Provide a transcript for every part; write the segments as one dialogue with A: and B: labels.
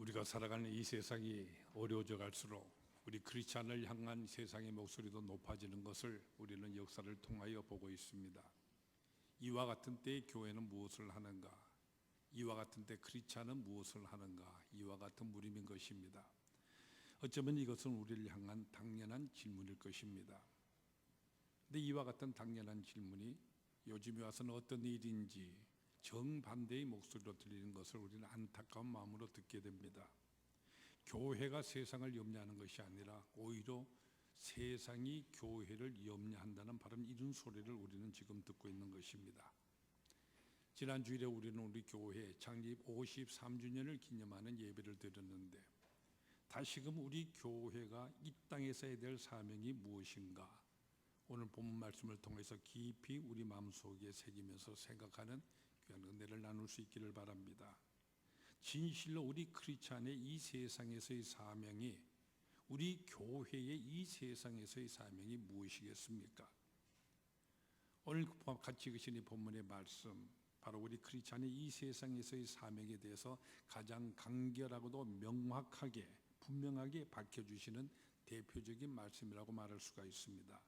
A: 우리가 살아가는 이 세상이 어려워져 갈수록 우리 크리스찬을 향한 세상의 목소리도 높아지는 것을 우리는 역사를 통하여 보고 있습니다. 이와 같은 때에 교회는 무엇을 하는가? 이와 같은 때 크리스찬은 무엇을 하는가? 이와 같은 물음인 것입니다. 어쩌면 이것은 우리를 향한 당연한 질문일 것입니다. 근데 이와 같은 당연한 질문이 요즘에 와서는 어떤 일인지 정반대의 목소리로 들리는 것을 우리는 안타까운 마음으로 듣게 됩니다. 교회가 세상을 염려하는 것이 아니라 오히려 세상이 교회를 염려한다는 바로 이런 소리를 우리는 지금 듣고 있는 것입니다. 지난 주일에 우리는 우리 교회 창립 53주년을 기념하는 예배를 드렸는데 다시금 우리 교회가 이 땅에서 해야 될 사명이 무엇인가, 오늘 본문 말씀을 통해서 깊이 우리 마음속에 새기면서 생각하는 귀한 은혜를 나눌 수 있기를 바랍니다. 진실로 우리 크리스찬의 이 세상에서의 사명이, 우리 교회의 이 세상에서의 사명이 무엇이겠습니까? 오늘 같이 읽으신 이 본문의 말씀, 바로 우리 크리스찬의 이 세상에서의 사명에 대해서 가장 간결하고도 명확하게 분명하게 밝혀주시는 대표적인 말씀이라고 말할 수가 있습니다.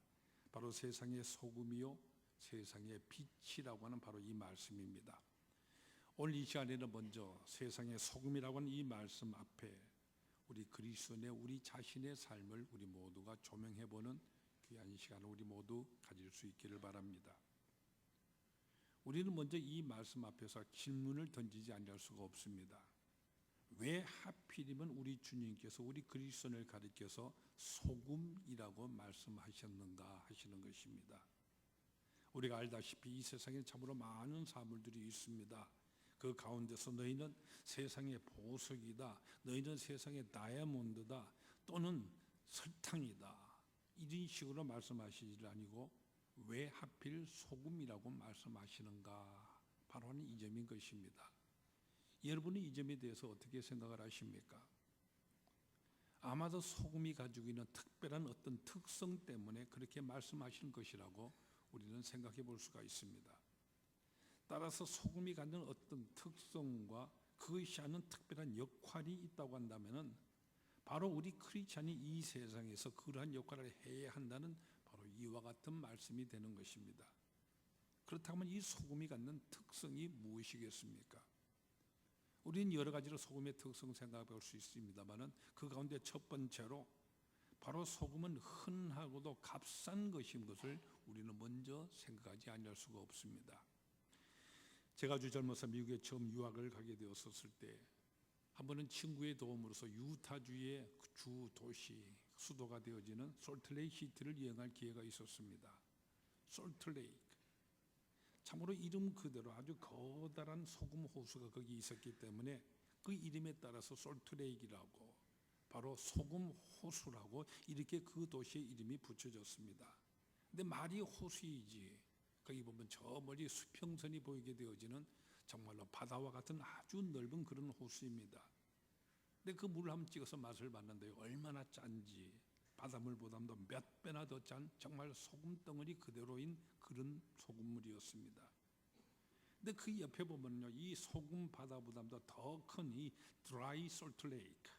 A: 바로 세상의 소금이요 세상의 빛이라고 하는 바로 이 말씀입니다. 오늘 이 시간에는 먼저 세상의 소금이라고 하는 이 말씀 앞에 우리 그리스도인의 우리 자신의 삶을 우리 모두가 조명해보는 귀한 시간을 우리 모두 가질 수 있기를 바랍니다. 우리는 먼저 이 말씀 앞에서 질문을 던지지 않을 수가 없습니다. 왜 하필이면 우리 주님께서 우리 그리스도인을 가리켜서 소금이라고 말씀하셨는가 하시는 것입니다. 우리가 알다시피 이 세상에 참으로 많은 사물들이 있습니다. 그 가운데서 너희는 세상의 보석이다, 너희는 세상의 다이아몬드다, 또는 설탕이다, 이런 식으로 말씀하시지 아니고 왜 하필 소금이라고 말씀하시는가, 바로 하는 이 점인 것입니다. 여러분은 이 점에 대해서 어떻게 생각을 하십니까? 아마도 소금이 가지고 있는 특별한 어떤 특성 때문에 그렇게 말씀하시는 것이라고 우리는 생각해 볼 수가 있습니다. 따라서 소금이 갖는 어떤 특성과 그것이 하는 특별한 역할이 있다고 한다면 바로 우리 크리스찬이 이 세상에서 그러한 역할을 해야 한다는 바로 이와 같은 말씀이 되는 것입니다. 그렇다면 이 소금이 갖는 특성이 무엇이겠습니까? 우리는 여러 가지로 소금의 특성 생각해 볼 수 있습니다만 그 가운데 첫 번째로 바로 소금은 흔하고도 값싼 것인 것을 우리는 먼저 생각하지 않을 수가 없습니다. 제가 아주 젊어서 미국에 처음 유학을 가게 되었을 때 한 번은 친구의 도움으로서 유타주의 주 도시 수도가 되어지는 솔트레이크 시티를 여행할 기회가 있었습니다. 솔트레이크, 참으로 이름 그대로 아주 커다란 소금 호수가 거기 있었기 때문에 그 이름에 따라서 솔트레이크라고, 바로 소금 호수라고 이렇게 그 도시의 이름이 붙여졌습니다. 근데 말이 호수이지 거기 보면 저 멀리 수평선이 보이게 되어지는 정말로 바다와 같은 아주 넓은 그런 호수입니다. 근데 그 물을 한번 찍어서 맛을 봤는데 얼마나 짠지, 바닷물보다도 몇 배나 더 짠 정말 소금덩어리 그대로인 그런 소금물이었습니다. 근데 그 옆에 보면요, 이 소금 바다보다도 더 큰 이 드라이 솔트 레이크,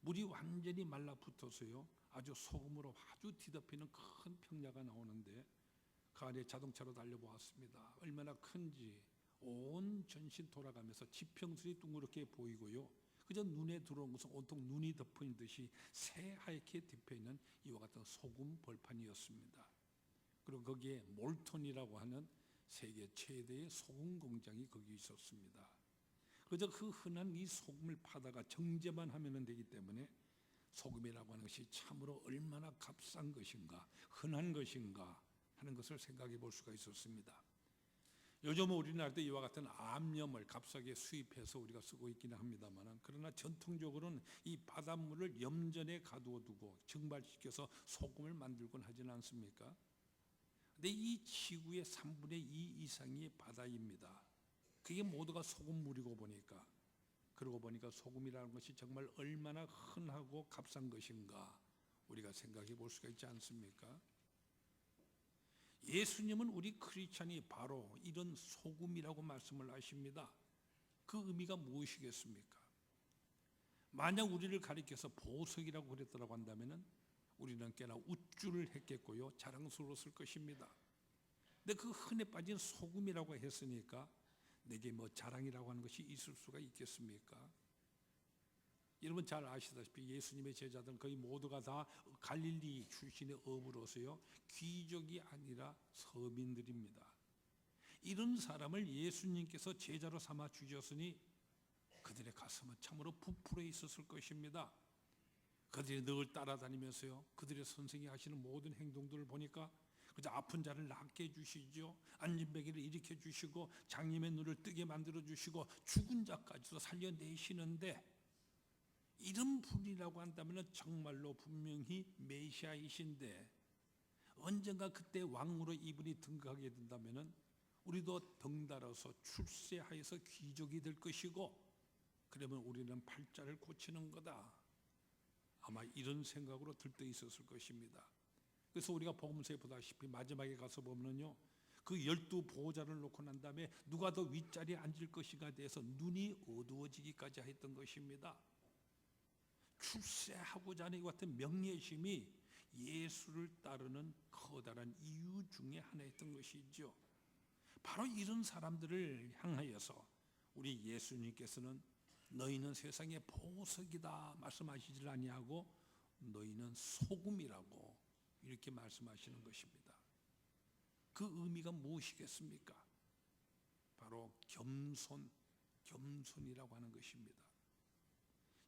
A: 물이 완전히 말라붙어서요 아주 소금으로 아주 뒤덮이는 큰 평야가 나오는데 그 안에 자동차로 달려보았습니다. 얼마나 큰지 온 전신 돌아가면서 지평선이 둥그렇게 보이고요, 그저 눈에 들어온 것은 온통 눈이 덮인 듯이 새하얗게 덮여있는 이와 같은 소금 벌판이었습니다. 그리고 거기에 몰턴이라고 하는 세계 최대의 소금 공장이 거기 있었습니다. 그저 그 흔한 이 소금을 파다가 정제만 하면 되기 때문에 소금이라고 하는 것이 참으로 얼마나 값싼 것인가, 흔한 것인가 하는 것을 생각해 볼 수가 있었습니다. 요즘 우리나라도 이와 같은 암염을 값싸게 수입해서 우리가 쓰고 있기는 합니다만, 그러나 전통적으로는 이 바닷물을 염전에 가두어 두고 증발시켜서 소금을 만들곤 하지는 않습니까? 근데 이 지구의 3분의 2 이상이 바다입니다. 그게 모두가 소금물이고 보니까, 그러고 보니까 소금이라는 것이 정말 얼마나 흔하고 값싼 것인가 우리가 생각해 볼 수가 있지 않습니까? 예수님은 우리 크리스찬이 바로 이런 소금이라고 말씀을 하십니다. 그 의미가 무엇이겠습니까? 만약 우리를 가리켜서 보석이라고 그랬더라고 한다면은 우리는 꽤나 우쭐을 했겠고요, 자랑스러웠을 것입니다. 근데 그 흔해 빠진 소금이라고 했으니까 내게 뭐 자랑이라고 하는 것이 있을 수가 있겠습니까? 여러분 잘 아시다시피 예수님의 제자들은 거의 모두가 다 갈릴리 출신의 어부로서요, 귀족이 아니라 서민들입니다. 이런 사람을 예수님께서 제자로 삼아 주셨으니 그들의 가슴은 참으로 부풀어 있었을 것입니다. 그들이 늘 따라다니면서요, 그들의 선생이 하시는 모든 행동들을 보니까 그저 아픈 자를 낫게 해주시죠, 안진뱅이를 일으켜 주시고 장님의 눈을 뜨게 만들어 주시고 죽은 자까지도 살려내시는데, 이런 분이라고 한다면 정말로 분명히 메시아이신데 언젠가 그때 왕으로 이분이 등극하게 된다면 우리도 덩달아서 출세하여서 귀족이 될 것이고, 그러면 우리는 팔자를 고치는 거다, 아마 이런 생각으로 들떠 있었을 것입니다. 그래서 우리가 복음서에 보다시피 마지막에 가서 보면요, 그 12 보호자를 놓고 난 다음에 누가 더 윗자리에 앉을 것인가에 대해서 눈이 어두워지기까지 했던 것입니다. 출세하고자 하는 이 같은 명예심이 예수를 따르는 커다란 이유 중에 하나였던 것이죠. 바로 이런 사람들을 향하여서 우리 예수님께서는 너희는 세상의 보석이다 말씀하시질 아니하고 너희는 소금이라고 이렇게 말씀하시는 것입니다. 그 의미가 무엇이겠습니까? 바로 겸손이라고 하는 것입니다.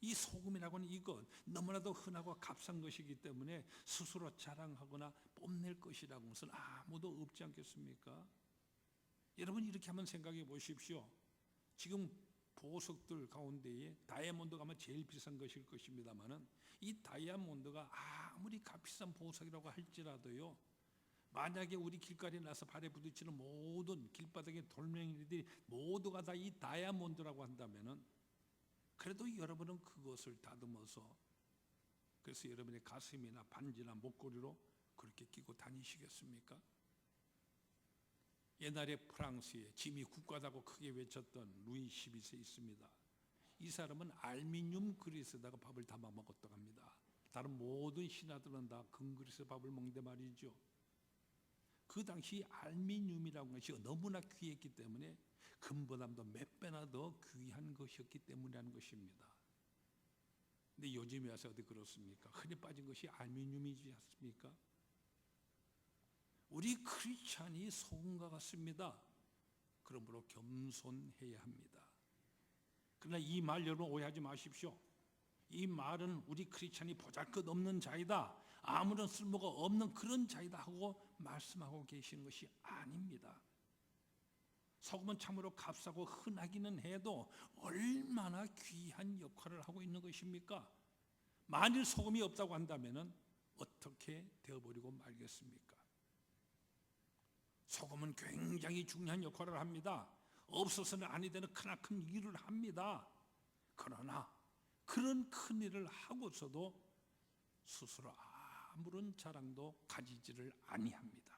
A: 이 소금이라고 하는 이것 너무나도 흔하고 값싼 것이기 때문에 스스로 자랑하거나 뽐낼 것이라고 것은 아무도 없지 않겠습니까? 여러분 이렇게 한번 생각해 보십시오. 지금 보석들 가운데에 다이아몬드가 아마 제일 비싼 것일 것입니다만은 이 다이아몬드가 아무리 값비싼 보석이라고 할지라도요, 만약에 우리 길가에 나서 발에 부딪히는 모든 길바닥의 돌멩이들이 모두가 다 이 다이아몬드라고 한다면은 그래도 여러분은 그것을 다듬어서, 그래서 여러분의 가슴이나 반지나 목걸이로 그렇게 끼고 다니시겠습니까? 옛날에 프랑스에 짐이 굳건하다고 크게 외쳤던 루이 12세 있습니다. 이 사람은 알미늄 그릇에다가 밥을 담아 먹었다고 합니다. 다른 모든 신하들은 다 금그릇에 밥을 먹는데 말이죠. 그 당시 알미늄이라는 것이 너무나 귀했기 때문에 금보다도 몇 배나 더 귀한 것이었기 때문이라는 것입니다. 근데 요즘에 와서 어디 그렇습니까? 흔히 빠진 것이 알미늄이지 않습니까? 우리 크리스찬이 소금과 같습니다. 그러므로 겸손해야 합니다. 그러나 이 말 여러분 오해하지 마십시오. 이 말은 우리 크리스찬이 보잘것없는 자이다, 아무런 쓸모가 없는 그런 자이다 하고 말씀하고 계시는 것이 아닙니다. 소금은 참으로 값싸고 흔하기는 해도 얼마나 귀한 역할을 하고 있는 것입니까? 만일 소금이 없다고 한다면 어떻게 되어버리고 말겠습니까? 소금은 굉장히 중요한 역할을 합니다. 없어서는 아니 되는 크나큰 일을 합니다. 그러나 그런 큰 일을 하고서도 스스로 아무런 자랑도 가지지를 아니합니다.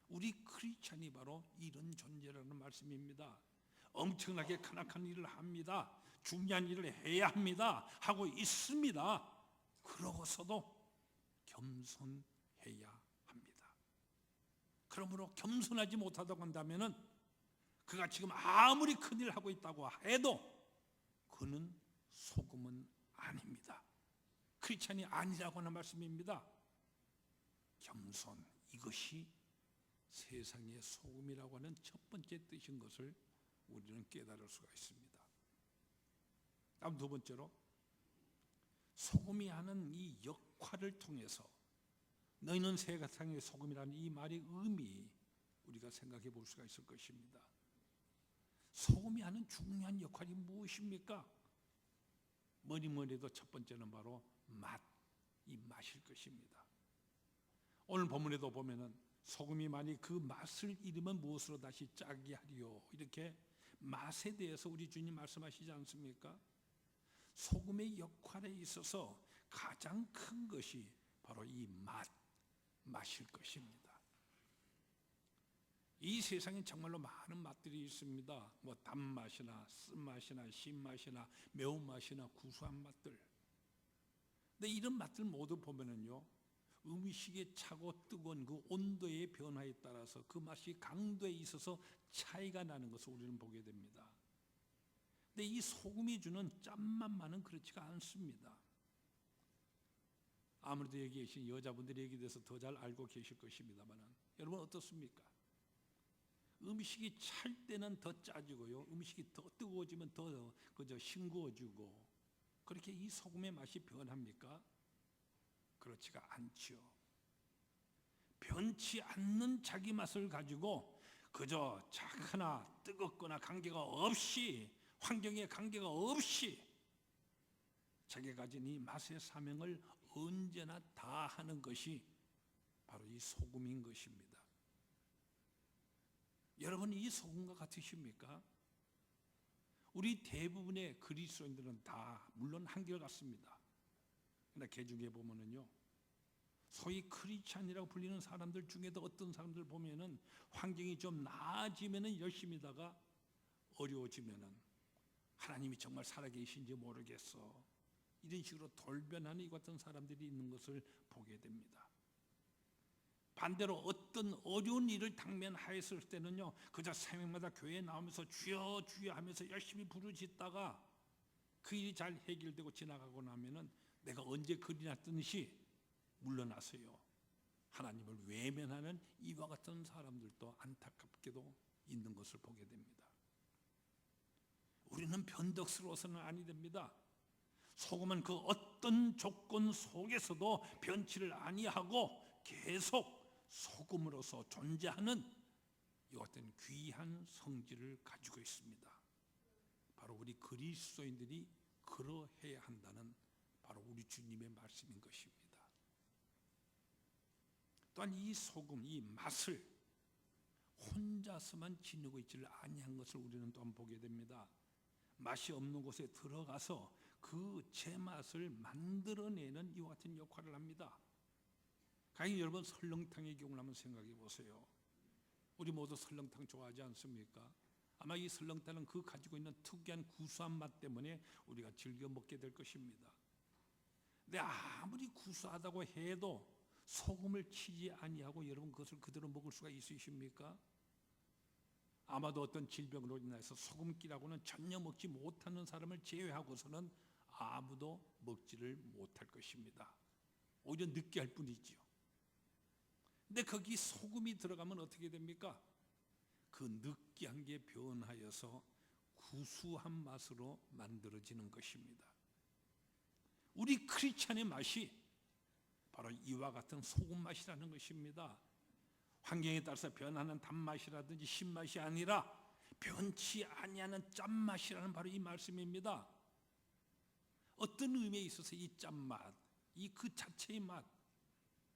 A: 우리 크리스찬이 바로 이런 존재라는 말씀입니다. 엄청나게 크나큰 일을 합니다. 중요한 일을 해야 합니다. 하고 있습니다. 그러고서도 겸손해야 합니다. 그러므로 겸손하지 못하다고 한다면 그가 지금 아무리 큰 일을 하고 있다고 해도 그는 소금은 아닙니다. 크리스찬이 아니라고 하는 말씀입니다. 겸손, 이것이 세상의 소금이라고 하는 첫 번째 뜻인 것을 우리는 깨달을 수가 있습니다. 다음 두 번째로, 소금이 하는 이 역할을 통해서 너희는 세상의 소금이라는 이 말의 의미 우리가 생각해 볼 수가 있을 것입니다. 소금이 하는 중요한 역할이 무엇입니까? 뭐니 해도 첫 번째는 바로 이 맛일 것입니다. 오늘 본문에도 보면은 소금이 만일 그 맛을 잃으면 무엇으로 다시 짜게 하리요, 이렇게 맛에 대해서 우리 주님 말씀하시지 않습니까? 소금의 역할에 있어서 가장 큰 것이 바로 이 맛일 것입니다. 이 세상에 정말로 많은 맛들이 있습니다. 뭐 단맛이나 쓴맛이나 신맛이나 매운맛이나 구수한 맛들. 근데 이런 맛들 모두 보면은요, 음식의 차고 뜨거운 그 온도의 변화에 따라서 그 맛이 강도에 있어서 차이가 나는 것을 우리는 보게 됩니다. 근데 이 소금이 주는 짠맛만은 그렇지가 않습니다. 아무래도 여기 계신 여자분들이 여기에 대해서 더 잘 알고 계실 것입니다만, 여러분 어떻습니까? 음식이 찰 때는 더 짜지고요, 음식이 더 뜨거워지면 더 그저 싱거워지고, 그렇게 이 소금의 맛이 변합니까? 그렇지가 않지요. 변치 않는 자기 맛을 가지고 그저 차거나 뜨겁거나 관계가 없이, 환경에 관계가 없이 자기가 가진 이 맛의 사명을 언제나 다하는 것이 바로 이 소금인 것입니다. 여러분, 이 소금과 같으십니까? 우리 대부분의 그리스도인들은 다 물론 한결같습니다. 그러나 그 중에 보면은요, 소위 크리스찬이라고 불리는 사람들 중에도 어떤 사람들 보면은 환경이 좀 나아지면은 열심히다가 어려워지면은 하나님이 정말 살아계신지 모르겠어, 이런 식으로 돌변하는 이 같은 사람들이 있는 것을 보게 됩니다. 반대로 어떤 어려운 일을 당면하였을 때는요, 그저 새벽마다 교회에 나오면서 주여 주여 하면서 열심히 부르짖다가 그 일이 잘 해결되고 지나가고 나면은 내가 언제 그리나 뜨듯이 물러나서요, 하나님을 외면하는 이와 같은 사람들도 안타깝게도 있는 것을 보게 됩니다. 우리는 변덕스러워서는 아니 됩니다. 소금은 그 어떤 조건 속에서도 변치를 아니하고 계속 소금으로서 존재하는 이 같은 귀한 성질을 가지고 있습니다. 바로 우리 그리스도인들이 그러해야 한다는 바로 우리 주님의 말씀인 것입니다. 또한 이 소금, 이 맛을 혼자서만 지니고 있지를 아니한 것을 우리는 또한 보게 됩니다. 맛이 없는 곳에 들어가서 그 제맛을 만들어내는 이와 같은 역할을 합니다. 가령 여러분, 설렁탕의 경우를 한번 생각해 보세요. 우리 모두 설렁탕 좋아하지 않습니까? 아마 이 설렁탕은 그 가지고 있는 특이한 구수한 맛 때문에 우리가 즐겨 먹게 될 것입니다. 근데 아무리 구수하다고 해도 소금을 치지 아니하고 여러분 그것을 그대로 먹을 수가 있으십니까? 아마도 어떤 질병으로 인해서 소금기라고는 전혀 먹지 못하는 사람을 제외하고서는 아무도 먹지를 못할 것입니다. 오히려 느끼할 뿐이지요. 근데 거기 소금이 들어가면 어떻게 됩니까? 그 느끼한 게 변하여서 구수한 맛으로 만들어지는 것입니다. 우리 크리스찬의 맛이 바로 이와 같은 소금 맛이라는 것입니다. 환경에 따라서 변하는 단맛이라든지 신맛이 아니라 변치 아니하는 짠맛이라는 바로 이 말씀입니다. 어떤 의미에 있어서 이 짠맛, 이 그 자체의 맛,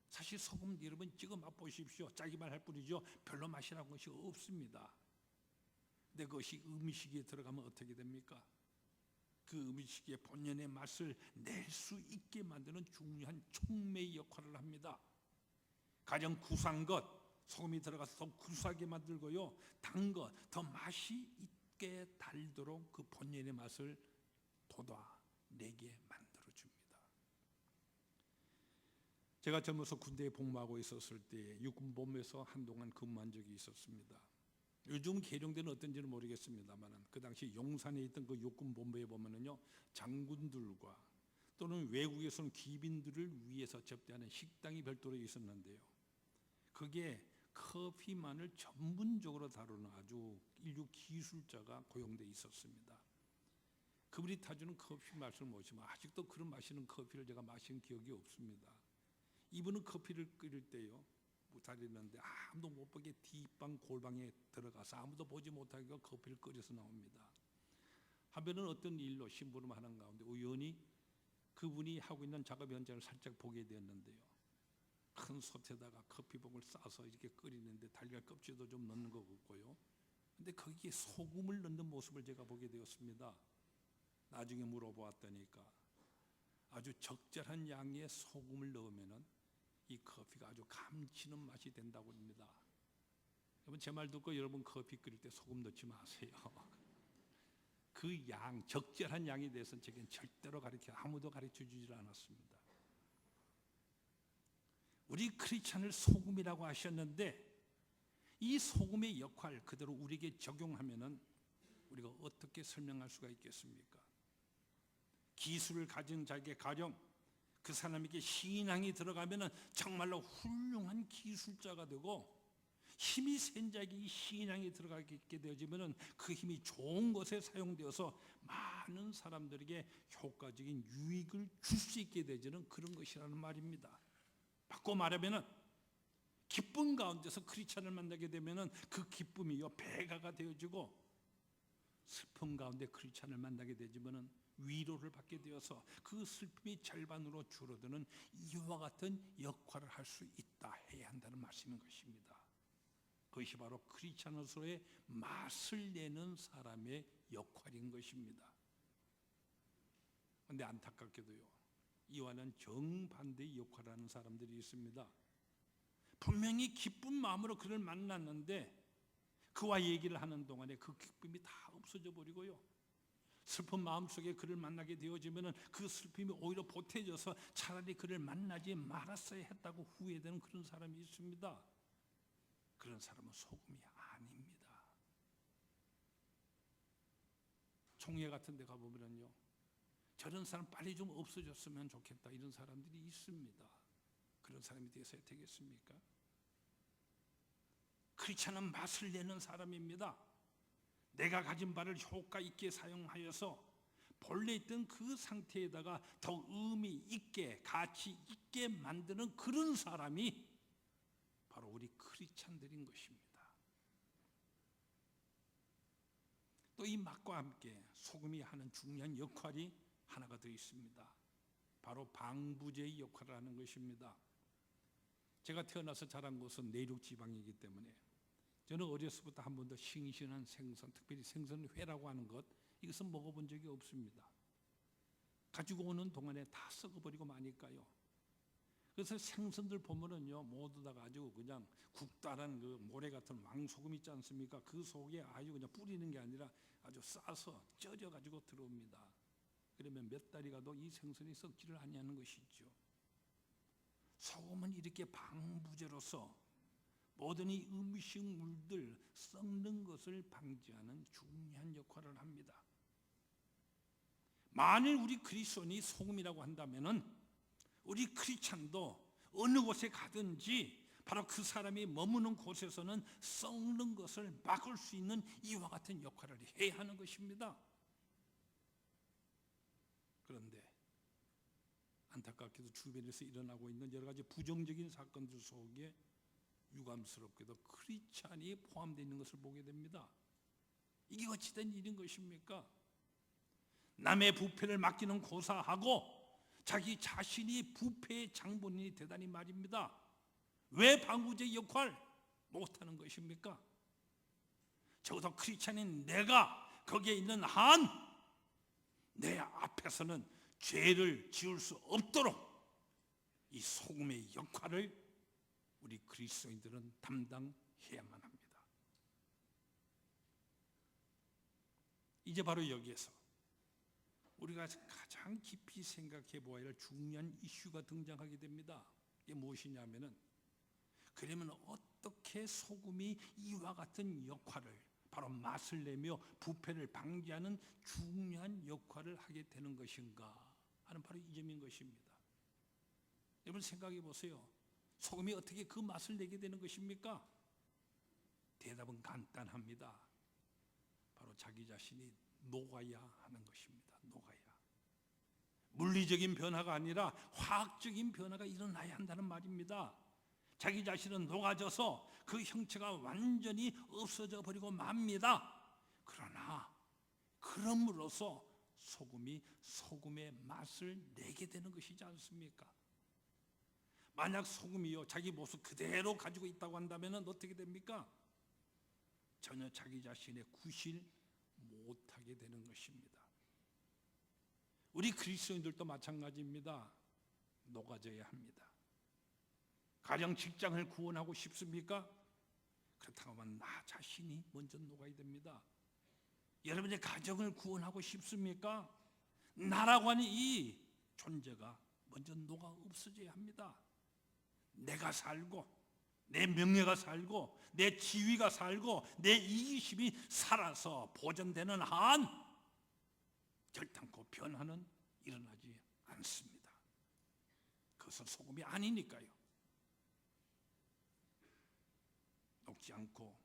A: 사실 소금 여러분 찍어 맛보십시오. 짜기만 할 뿐이죠, 별로 맛이라는 것이 없습니다. 근데 그것이 음식에 들어가면 어떻게 됩니까? 그 음식의 본연의 맛을 낼 수 있게 만드는 중요한 촉매의 역할을 합니다. 가령 구수한 것, 소금이 들어가서 더 구수하게 만들고요, 단 것, 더 맛이 있게 달도록 그 본연의 맛을 돋아내게 만들어줍니다. 제가 젊어서 군대에 복무하고 있었을 때 육군본부에서 한동안 근무한 적이 있었습니다. 요즘 개정되는 어떤지는 모르겠습니다만 그 당시 용산에 있던 그 육군본부에 보면은요, 장군들과 또는 외국에서 온 귀빈들을 위해서 접대하는 식당이 별도로 있었는데요, 그게 커피만을 전문적으로 다루는 아주 인류 기술자가 고용돼 있었습니다. 그분이 타주는 커피 맛을 모시면 아직도 그런 맛있는 커피를 제가 마신 기억이 없습니다. 이분은 커피를 끓일 때요, 다리는데 아무도 못 보게 뒷방 골방에 들어가서 아무도 보지 못하게 커피를 끓여서 나옵니다. 한편은 어떤 일로 심부름하는 가운데 우연히 그분이 하고 있는 작업 현장을 살짝 보게 되었는데요, 큰 솥에다가 커피봉을 싸서 이렇게 끓이는데 달걀 껍질도 좀 넣는 것 같고요, 근데 거기에 소금을 넣는 모습을 제가 보게 되었습니다. 나중에 물어보았더니까 아주 적절한 양의 소금을 넣으면은 이 커피가 아주 감치는 맛이 된다고 합니다. 여러분 제 말 듣고 여러분 커피 끓일 때 소금 넣지 마세요. 그 양, 적절한 양에 대해서는 제겐 절대로 아무도 가르쳐 주질 않았습니다. 우리 크리스찬을 소금이라고 하셨는데 이 소금의 역할 그대로 우리에게 적용하면은 우리가 어떻게 설명할 수가 있겠습니까? 기술을 가진 자에게 가령 그 사람에게 신앙이 들어가면은 정말로 훌륭한 기술자가 되고, 힘이 센 자에게 이 신앙이 들어가게 되어지면은 그 힘이 좋은 것에 사용되어서 많은 사람들에게 효과적인 유익을 줄 수 있게 되지는 그런 것이라는 말입니다. 바꿔 말하면은 기쁨 가운데서 크리스찬을 만나게 되면은 그 기쁨이요 배가가 되어지고, 슬픔 가운데 크리스찬을 만나게 되지면은 위로를 받게 되어서 그 슬픔이 절반으로 줄어드는 이와 같은 역할을 할 수 있다 해야 한다는 말씀인 것입니다. 그것이 바로 크리스찬으로서의 맛을 내는 사람의 역할인 것입니다. 그런데 안타깝게도요, 이와는 정반대의 역할을 하는 사람들이 있습니다. 분명히 기쁜 마음으로 그를 만났는데 그와 얘기를 하는 동안에 그 기쁨이 다 없어져 버리고요, 슬픈 마음속에 그를 만나게 되어지면 그 슬픔이 오히려 보태져서 차라리 그를 만나지 말았어야 했다고 후회되는 그런 사람이 있습니다. 그런 사람은 소금이 아닙니다. 총회 같은 데 가보면요, 저런 사람 빨리 좀 없어졌으면 좋겠다 이런 사람들이 있습니다. 그런 사람이 되어서야 되겠습니까? 크리스찬은 맛을 내는 사람입니다. 내가 가진 바를 효과 있게 사용하여서 본래 있던 그 상태에다가 더 의미 있게 가치 있게 만드는 그런 사람이 바로 우리 크리스찬들인 것입니다. 또 이 맛과 함께 소금이 하는 중요한 역할이 하나가 더 있습니다. 바로 방부제의 역할을 하는 것입니다. 제가 태어나서 자란 곳은 내륙 지방이기 때문에 저는 어렸을부터 한 번도 싱싱한 생선, 특별히 생선회라고 하는 것, 이것은 먹어본 적이 없습니다. 가지고 오는 동안에 다 썩어버리고 마니까요. 그래서 생선들 보면은요, 모두 다 가지고 그냥 국달한 그 모래 같은 왕소금 있지 않습니까? 그 속에 아주 그냥 뿌리는 게 아니라 아주 싸서 쪄져 가지고 들어옵니다. 그러면 몇 달이 가도 이 생선이 썩지를 아니하는 것이죠. 소금은 이렇게 방부제로서 모든 이 음식물들 썩는 것을 방지하는 중요한 역할을 합니다. 만일 우리 그리스도인이 소금이라고 한다면은 우리 크리스찬도 어느 곳에 가든지 바로 그 사람이 머무는 곳에서는 썩는 것을 막을 수 있는 이와 같은 역할을 해야 하는 것입니다. 그런데 안타깝게도 주변에서 일어나고 있는 여러 가지 부정적인 사건들 속에 유감스럽게도 크리스찬이 포함되어 있는 것을 보게 됩니다. 이게 어찌된 일인 것입니까? 남의 부패를 맡기는 고사하고 자기 자신이 부패의 장본인이 되다니 말입니다. 왜 방부제 역할 못하는 것입니까? 적어도 크리스찬인 내가 거기에 있는 한 내 앞에서는 죄를 지을 수 없도록 이 소금의 역할을 우리 그리스도인들은 담당해야만 합니다. 이제 바로 여기에서 우리가 가장 깊이 생각해 보아야 할 중요한 이슈가 등장하게 됩니다. 이게 무엇이냐면은, 그러면 어떻게 소금이 이와 같은 역할을, 바로 맛을 내며 부패를 방지하는 중요한 역할을 하게 되는 것인가 하는 바로 이 점인 것입니다. 여러분 생각해 보세요. 소금이 어떻게 그 맛을 내게 되는 것입니까? 대답은 간단합니다. 바로 자기 자신이 녹아야 하는 것입니다. 녹아야. 물리적인 변화가 아니라 화학적인 변화가 일어나야 한다는 말입니다. 자기 자신은 녹아져서 그 형체가 완전히 없어져 버리고 맙니다. 그러나 그럼으로써 소금이 소금의 맛을 내게 되는 것이지 않습니까? 만약 소금이요 자기 모습 그대로 가지고 있다고 한다면 어떻게 됩니까? 전혀 자기 자신의 구실 못하게 되는 것입니다. 우리 그리스도인들도 마찬가지입니다. 녹아져야 합니다. 가령 직장을 구원하고 싶습니까? 그렇다고 하면 나 자신이 먼저 녹아야 됩니다. 여러분의 가정을 구원하고 싶습니까? 나라고 하는 이 존재가 먼저 녹아 없어져야 합니다. 내가 살고 내 명예가 살고 내 지위가 살고 내 이기심이 살아서 보존되는 한 결단코 변화는 일어나지 않습니다. 그것은 소금이 아니니까요. 녹지 않고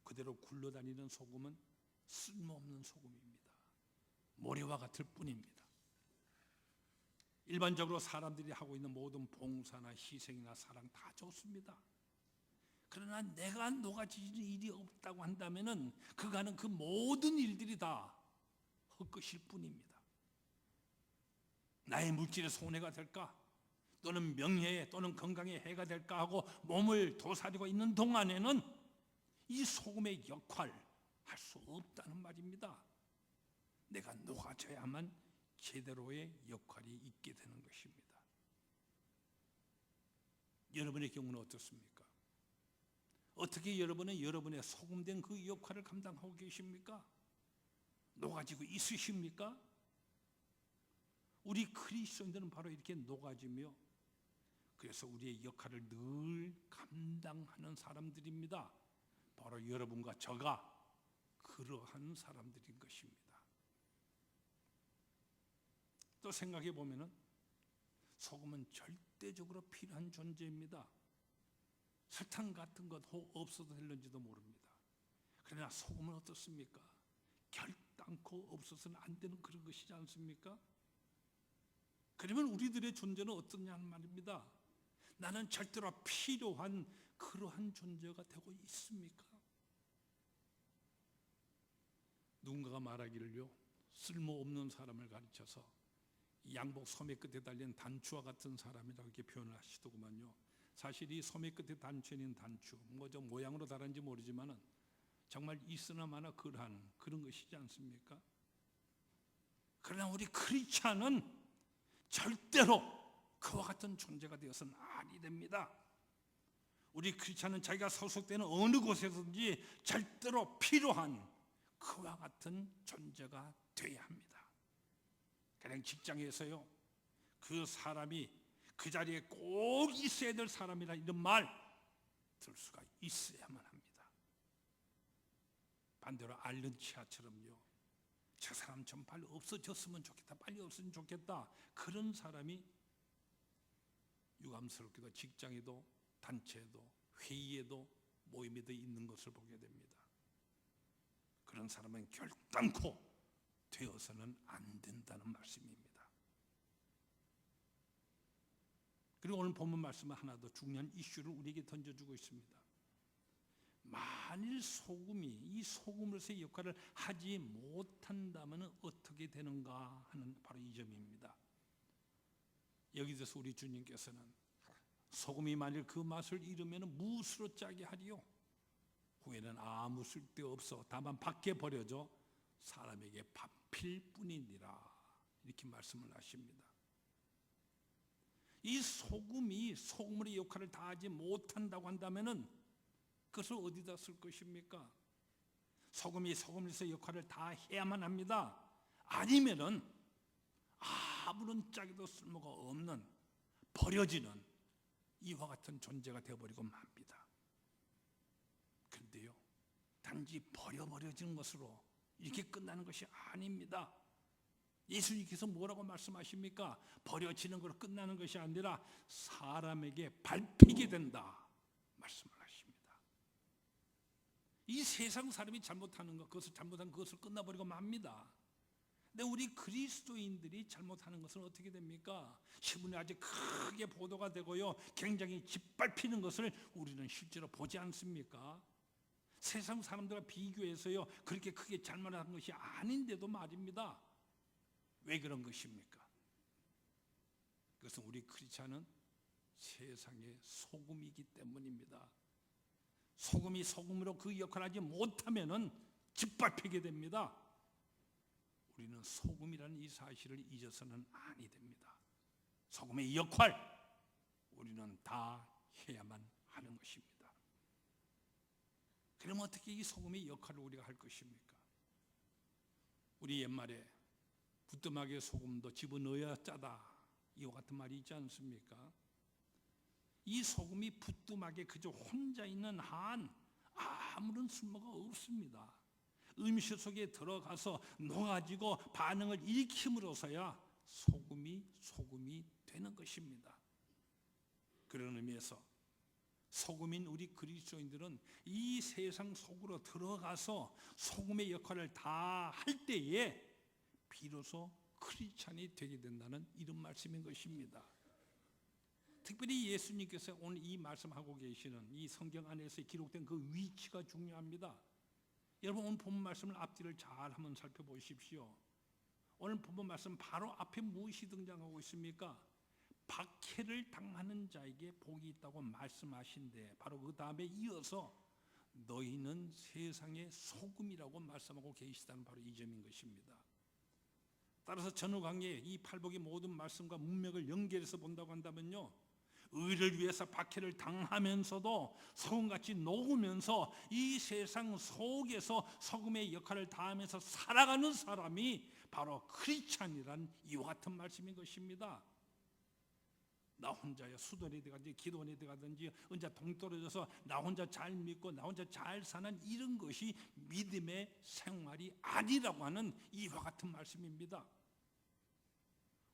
A: 그대로 굴러다니는 소금은 쓸모없는 소금입니다. 모래와 같을 뿐입니다. 일반적으로 사람들이 하고 있는 모든 봉사나 희생이나 사랑 다 좋습니다. 그러나 내가 녹아지는 일이 없다고 한다면 그가는 그 모든 일들이 다 헛것일 뿐입니다. 나의 물질에 손해가 될까? 또는 명예에 또는 건강에 해가 될까 하고 몸을 도사리고 있는 동안에는 이 소금의 역할 할 수 없다는 말입니다. 내가 녹아져야만 제대로의 역할이 있게 되는 것입니다. 여러분의 경우는 어떻습니까? 어떻게 여러분은 여러분의 소금된 그 역할을 감당하고 계십니까? 녹아지고 있으십니까? 우리 그리스도인들은 바로 이렇게 녹아지며 그래서 우리의 역할을 늘 감당하는 사람들입니다. 바로 여러분과 저가 그러한 사람들인 것입니다. 또 생각해 보면은 소금은 절대적으로 필요한 존재입니다. 설탕 같은 것 없어도 되는지도 모릅니다. 그러나 소금은 어떻습니까? 결단코 없어서는 안 되는 그런 것이지 않습니까? 그러면 우리들의 존재는 어떠냐는 말입니다. 나는 절대로 필요한 그러한 존재가 되고 있습니까? 누군가가 말하기를요, 쓸모없는 사람을 가르쳐서 양복 소매 끝에 달린 단추와 같은 사람이라고 이렇게 표현을 하시더구만요. 사실 이 소매 끝에 단추는 단추, 저 모양으로 다른지 모르지만은 정말 있으나마나 그러한 그런 것이지 않습니까? 그러나 우리 크리스찬은 절대로 그와 같은 존재가 되어서는 아니 됩니다. 우리 크리스찬은 자기가 소속되는 어느 곳에서든지 절대로 필요한 그와 같은 존재가 되어야 합니다. 그냥 직장에서요, 그 사람이 그 자리에 꼭 있어야 될 사람이라 이런 말 들 수가 있어야만 합니다. 반대로 앓는 치아처럼요, 저 사람 좀 빨리 없어졌으면 좋겠다, 빨리 없어졌으면 좋겠다, 그런 사람이 유감스럽게도 직장에도 단체에도 회의에도 모임에도 있는 것을 보게 됩니다. 그런 사람은 결단코 되어서는 안 된다는 말씀입니다. 그리고 오늘 본문 말씀은 하나 더 중요한 이슈를 우리에게 던져주고 있습니다. 만일 소금이 이 소금으로서의 역할을 하지 못한다면 어떻게 되는가 하는 바로 이 점입니다. 여기서 우리 주님께서는 소금이 만일 그 맛을 잃으면 무엇으로 짜게 하리요? 후에는 아무 쓸데없어 다만 밖에 버려져 사람에게 밥필 뿐이니라, 이렇게 말씀을 하십니다. 이 소금이 소금의 역할을 다하지 못한다고 한다면은 그것을 어디다 쓸 것입니까? 소금이 소금에서 역할을 다 해야만 합니다. 아니면은 아무런 짝에도 쓸모가 없는 버려지는 이와 같은 존재가 되어버리고 맙니다. 그런데요, 단지 버려지는 것으로 이렇게 끝나는 것이 아닙니다. 예수님께서 뭐라고 말씀하십니까? 버려지는 것으로 끝나는 것이 아니라 사람에게 밟히게 된다 말씀을 하십니다. 이 세상 사람이 잘못하는 것, 그것을 잘못한 그것을 끝나버리고 맙니다. 근데 우리 그리스도인들이 잘못하는 것은 어떻게 됩니까? 신문에 아주 크게 보도가 되고요, 굉장히 짓밟히는 것을 우리는 실제로 보지 않습니까? 세상 사람들과 비교해서요 그렇게 크게 잘못한 것이 아닌데도 말입니다. 왜 그런 것입니까? 그것은 우리 크리스찬은 세상의 소금이기 때문입니다. 소금이 소금으로 그 역할을 하지 못하면은 짓밟히게 됩니다. 우리는 소금이라는 이 사실을 잊어서는 아니 됩니다. 소금의 역할 우리는 다 해야만 하는 것입니다. 그럼 어떻게 이 소금의 역할을 우리가 할 것입니까? 우리 옛말에 부뚜막에 소금도 집어넣어야 짜다, 이와 같은 말이 있지 않습니까? 이 소금이 부뚜막에 그저 혼자 있는 한 아무런 쓸모가 없습니다. 음식 속에 들어가서 녹아지고 반응을 일으킴으로써야 소금이 되는 것입니다. 그런 의미에서 소금인 우리 그리스도인들은 이 세상 속으로 들어가서 소금의 역할을 다 할 때에 비로소 크리스찬이 되게 된다는 이런 말씀인 것입니다. 특별히 예수님께서 오늘 이 말씀하고 계시는 이 성경 안에서 기록된 그 위치가 중요합니다. 여러분, 오늘 본문 말씀을 앞뒤를 잘 한번 살펴보십시오. 오늘 본문 말씀 바로 앞에 무엇이 등장하고 있습니까? 박해를 당하는 자에게 복이 있다고 말씀하신데 바로 그 다음에 이어서 너희는 세상의 소금이라고 말씀하고 계시다는 바로 이 점인 것입니다. 따라서 전후관계 이 팔복의 모든 말씀과 문맥을 연결해서 본다고 한다면요, 의를 위해서 박해를 당하면서도 소금같이 녹으면서 이 세상 속에서 소금의 역할을 다하면서 살아가는 사람이 바로 크리스찬이란 이와 같은 말씀인 것입니다. 나 혼자야 수도원에 들어가든지 기도원에 들어가든지 혼자 동떨어져서 나 혼자 잘 믿고 나 혼자 잘 사는 이런 것이 믿음의 생활이 아니라고 하는 이와 같은 말씀입니다.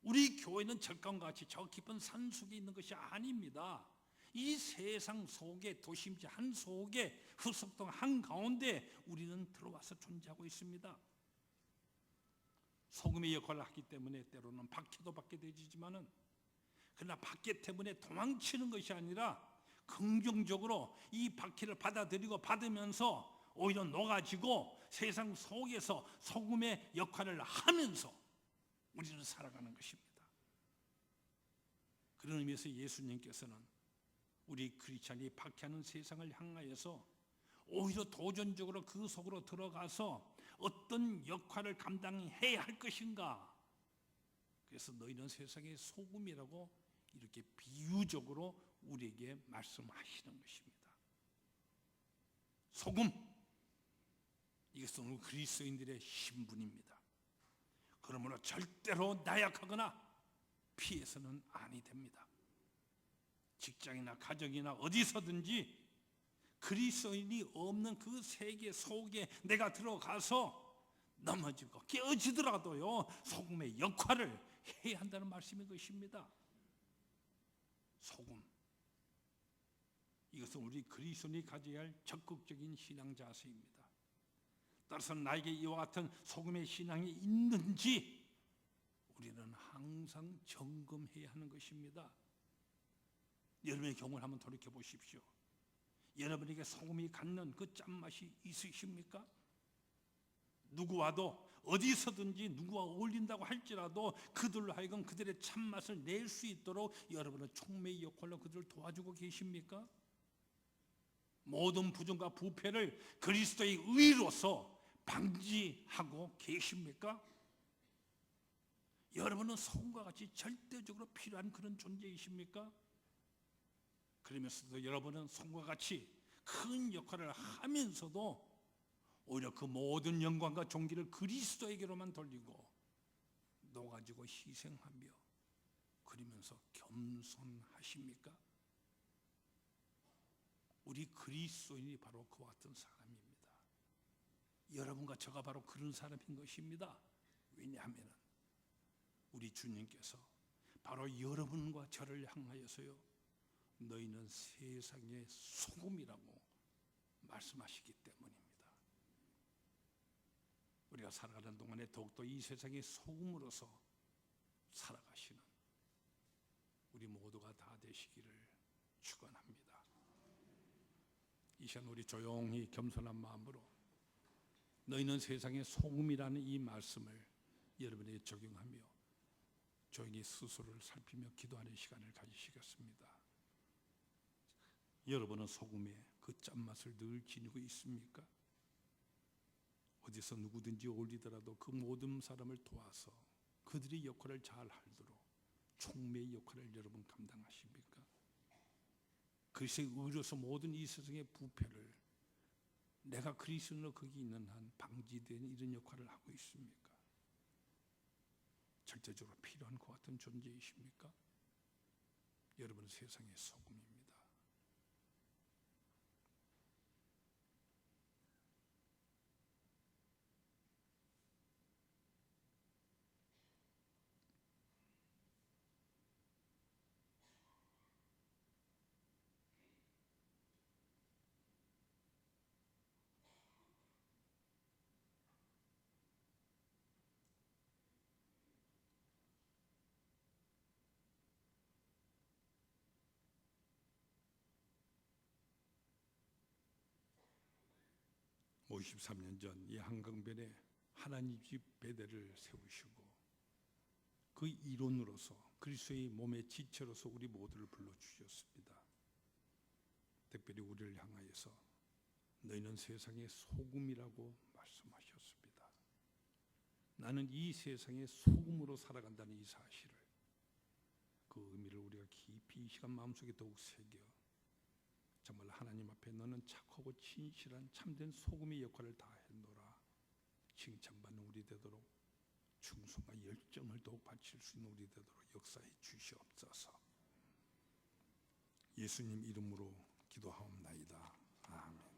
A: 우리 교회는 절강과 같이 저 깊은 산속에 있는 것이 아닙니다. 이 세상 속에 도심지 한 속에 흑석동 한가운데 우리는 들어와서 존재하고 있습니다. 소금의 역할을 하기 때문에 때로는 박해도 받게 되지만은, 그러나 박해 때문에 도망치는 것이 아니라 긍정적으로 이 박해를 받아들이고 받으면서 오히려 녹아지고 세상 속에서 소금의 역할을 하면서 우리는 살아가는 것입니다. 그런 의미에서 예수님께서는 우리 크리스찬이 박해하는 세상을 향하여서 오히려 도전적으로 그 속으로 들어가서 어떤 역할을 감당해야 할 것인가, 그래서 너희는 세상의 소금이라고 이렇게 비유적으로 우리에게 말씀하시는 것입니다. 소금, 이것은 우리 그리스도인들의 신분입니다. 그러므로 절대로 나약하거나 피해서는 아니 됩니다. 직장이나 가정이나 어디서든지 그리스도인이 없는 그 세계 속에 내가 들어가서 넘어지고 깨어지더라도요, 소금의 역할을 해야 한다는 말씀인 것입니다. 소금, 이것은 우리 그리스도인이 가져야 할 적극적인 신앙 자세입니다. 따라서 나에게 이와 같은 소금의 신앙이 있는지 우리는 항상 점검해야 하는 것입니다. 여러분의 경우를 한번 돌이켜 보십시오. 여러분에게 소금이 갖는 그 짠맛이 있으십니까? 누구와도 어디서든지 누구와 어울린다고 할지라도 그들로 하여금 그들의 참맛을 낼 수 있도록 여러분은 촉매의 역할로 그들을 도와주고 계십니까? 모든 부정과 부패를 그리스도의 의로서 방지하고 계십니까? 여러분은 소금과 같이 절대적으로 필요한 그런 존재이십니까? 그러면서도 여러분은 소금과 같이 큰 역할을 하면서도 오히려 그 모든 영광과 존귀를 그리스도에게로만 돌리고 녹아지고 희생하며 그러면서 겸손하십니까? 우리 그리스도인이 바로 그와 같은 사람입니다. 여러분과 저가 바로 그런 사람인 것입니다. 왜냐하면 우리 주님께서 바로 여러분과 저를 향하여서요, 너희는 세상의 소금이라고 말씀하시기 때문입니다. 우리가 살아가는 동안에 더욱더 이 세상의 소금으로서 살아가시는 우리 모두가 다 되시기를 축원합니다. 이 시간 우리 조용히 겸손한 마음으로 너희는 세상의 소금이라는 이 말씀을 여러분에게 적용하며 조용히 스스로를 살피며 기도하는 시간을 가지시겠습니다. 여러분은 소금의 그 짠맛을 늘 지니고 있습니까? 어디서 누구든지 어울리더라도 그 모든 사람을 도와서 그들의 역할을 잘 하도록 촉매의 역할을 여러분 감당하십니까? 그것에 의로서 모든 이 세상의 부패를 내가 그리스도로 거기 있는 한 방지된 이런 역할을 하고 있습니까? 절대적으로 필요한 것 같은 존재이십니까? 여러분 세상의 소금입니다. 53년 전 이 한강변에 하나님 집 배대를 세우시고 그 이론으로서 그리스도의 몸의 지체로서 우리 모두를 불러주셨습니다. 특별히 우리를 향하여서 너희는 세상의 소금이라고 말씀하셨습니다. 나는 이 세상의 소금으로 살아간다는 이 사실을, 그 의미를 우리가 깊이 이 시간 마음속에 더욱 새겨 정말 하나님 앞에 너는 착하고 진실한 참된 소금의 역할을 다했노라 칭찬받는 우리 되도록, 충성과 열정을 더욱 바칠 수 있는 우리 되도록 역사해 주시옵소서. 예수님 이름으로 기도하옵나이다. 아멘.